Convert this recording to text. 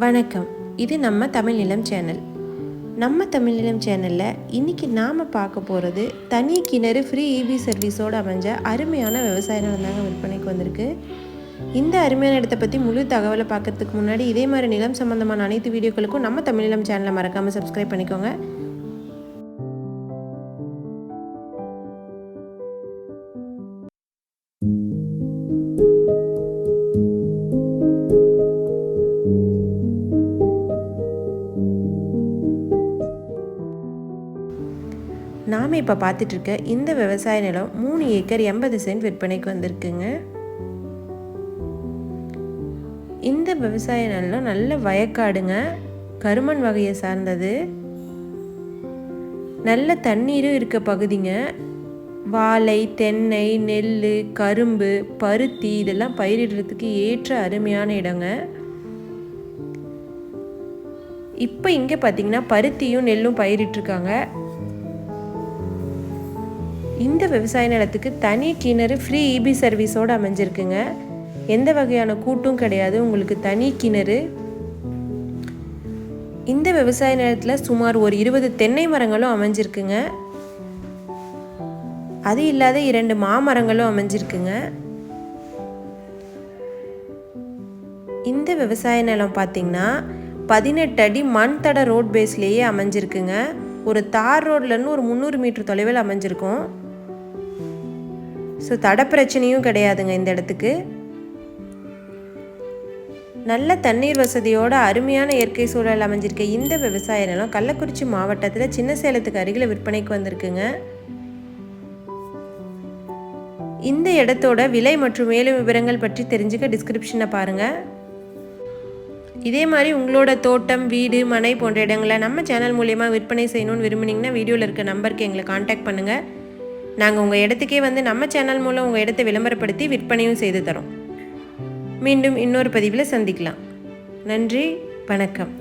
வணக்கம். இது நம்ம தமிழ் நிலம் சேனல். நம்ம தமிழ் நிலம் சேனலில் இன்றைக்கி நாம் பார்க்க போகிறது தனி கிணறு ஃப்ரீ இபி சர்வீஸோடு அமைஞ்ச அருமையான விவசாய நிலம் தாங்க விற்பனைக்கு வந்திருக்கு. இந்த அருமையான இடத்தை பற்றி முழு தகவலை பார்க்கறதுக்கு முன்னாடி இதே மாதிரி நிலம் சம்மந்தமான அனைத்து வீடியோக்களுக்கும் நம்ம தமிழ் நிலம் சேனலை மறக்காமல் சப்ஸ்கிரைப் பண்ணிக்கோங்க. நாம் இப்போ பார்த்துட்ருக்க இந்த விவசாய நிலம் 3 ஏக்கர் 80 சென்ட் விற்பனைக்கு வந்திருக்குங்க. இந்த விவசாய நிலம் நல்ல வயக்காடுங்க, கருமண் வகையை சார்ந்தது, நல்ல தண்ணீரும் இருக்க பகுதிங்க. வாழை, தென்னை, நெல், கரும்பு, பருத்தி இதெல்லாம் பயிரிடுறதுக்கு ஏற்ற அருமையான இடங்க. இப்போ இங்கே பார்த்தீங்கன்னா பருத்தியும் நெல்லும் பயிரிட்டிருக்காங்க. இந்த விவசாய நிலத்துக்கு தனி கிணறு ஃப்ரீ இபி சர்வீஸோடு அமைஞ்சிருக்குங்க. எந்த வகையான கூட்டும் கிடையாது, உங்களுக்கு தனி கிணறு. இந்த விவசாய நிலத்தில் சுமார் ஒரு 20 தென்னை மரங்களும் அமைஞ்சிருக்குங்க. அது இல்லாத 2 மாமரங்களும் அமைஞ்சிருக்குங்க. இந்த விவசாய நிலம் பார்த்திங்கன்னா 18 அடி மண் தட ரோட் பேஸ்லேயே அமைஞ்சிருக்குங்க. ஒரு தார் ரோட்லேருந்து ஒரு 300 மீட்டர் தொலைவில் அமைஞ்சிருக்கும். ஸோ தட பிரச்சனையும் கிடையாதுங்க. இந்த இடத்துக்கு நல்ல தண்ணீர் வசதியோட அருமையான இயற்கை சூழல் அமைஞ்சிருக்க இந்த விவசாய நிலம் கள்ளக்குறிச்சி மாவட்டத்தில் சின்ன சேலத்துக்கு அருகில் விற்பனைக்கு வந்திருக்குங்க. இந்த இடத்தோட விலை மற்றும் மேலும் விவரங்கள் பற்றி தெரிஞ்சுக்க டிஸ்கிரிப்ஷனை பாருங்கள். இதே மாதிரி உங்களோட தோட்டம், வீடு, மனை போன்ற இடங்களை நம்ம சேனல் மூலயமா விற்பனை செய்யணும்னு விரும்புனீங்கன்னா வீடியோவில் இருக்க நம்பருக்கு எங்களை காண்டாக்ட் பண்ணுங்கள். நாங்கள் உங்கள் இடத்துக்கே வந்து நம்ம சேனல் மூலம் உங்கள் இடத்தை விளம்பரப்படுத்தி விற்பனையும் செய்து தரோம். மீண்டும் இன்னொரு பதிவில் சந்திக்கலாம். நன்றி, வணக்கம்.